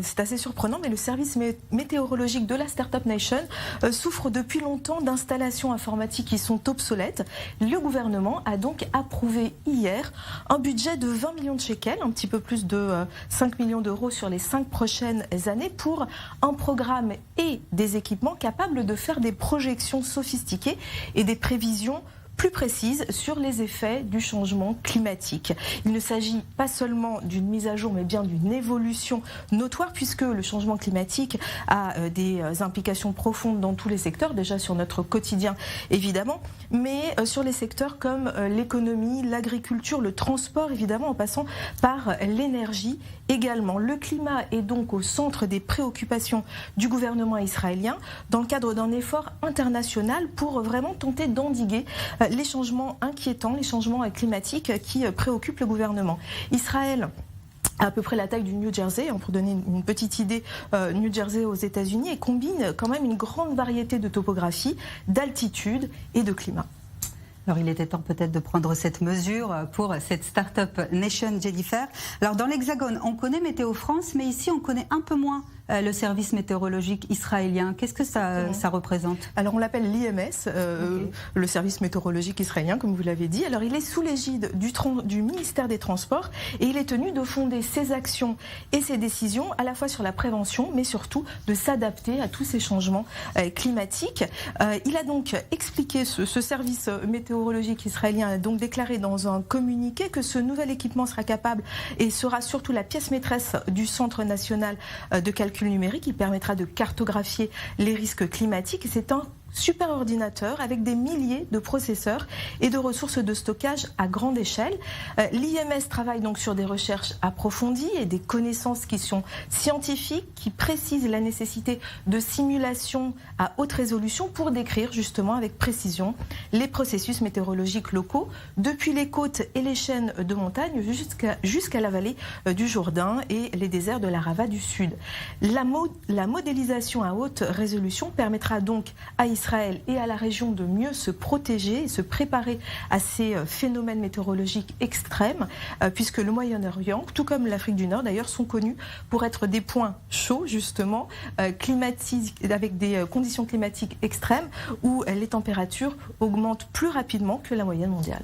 C'est assez surprenant, mais le service météorologique de la Startup Nation souffre depuis longtemps d'installations informatiques qui sont obsolètes. Le gouvernement a donc approuvé hier un budget de 20 millions de shekels, un petit peu plus de 5 millions d'euros sur les 5 prochaines années, pour un programme et des équipements capables de faire des projections sophistiquées et des prévisions plus précise sur les effets du changement climatique. Il ne s'agit pas seulement d'une mise à jour, mais bien d'une évolution notoire, puisque le changement climatique a des implications profondes dans tous les secteurs, déjà sur notre quotidien évidemment, mais sur les secteurs comme l'économie, l'agriculture, le transport évidemment, en passant par l'énergie également. Le climat est donc au centre des préoccupations du gouvernement israélien dans le cadre d'un effort international pour vraiment tenter d'endiguer les changements inquiétants, les changements climatiques qui préoccupent le gouvernement. Israël a à peu près la taille du New Jersey, pour donner une petite idée, New Jersey aux États-Unis, et combine quand même une grande variété de topographie, d'altitude et de climat. Alors il était temps peut-être de prendre cette mesure pour cette Startup Nation, Jennifer. Alors dans l'Hexagone, on connaît Météo France, mais ici on connaît un peu moins le service météorologique israélien. Qu'est-ce que ça représente? Alors on l'appelle l'IMS, le service météorologique israélien, comme vous l'avez dit. Alors il est sous l'égide du ministère des Transports et il est tenu de fonder ses actions et ses décisions à la fois sur la prévention, mais surtout de s'adapter à tous ces changements climatiques. Il a donc expliqué, ce service météorologique israélien a donc déclaré dans un communiqué que ce nouvel équipement sera capable et sera surtout la pièce maîtresse du Centre national de calcul numérique. Il permettra de cartographier les risques climatiques. C'est un super ordinateur avec des milliers de processeurs et de ressources de stockage à grande échelle. L'IMS travaille donc sur des recherches approfondies et des connaissances qui sont scientifiques, qui précisent la nécessité de simulations à haute résolution pour décrire justement avec précision les processus météorologiques locaux, depuis les côtes et les chaînes de montagne jusqu'à la vallée du Jourdain et les déserts de l'Arava du Sud. La modélisation à haute résolution permettra donc à Israël et à la région de mieux se protéger et se préparer à ces phénomènes météorologiques extrêmes, puisque le Moyen-Orient, tout comme l'Afrique du Nord d'ailleurs, sont connus pour être des points chauds justement, climatiques, avec des conditions climatiques extrêmes où les températures augmentent plus rapidement que la moyenne mondiale.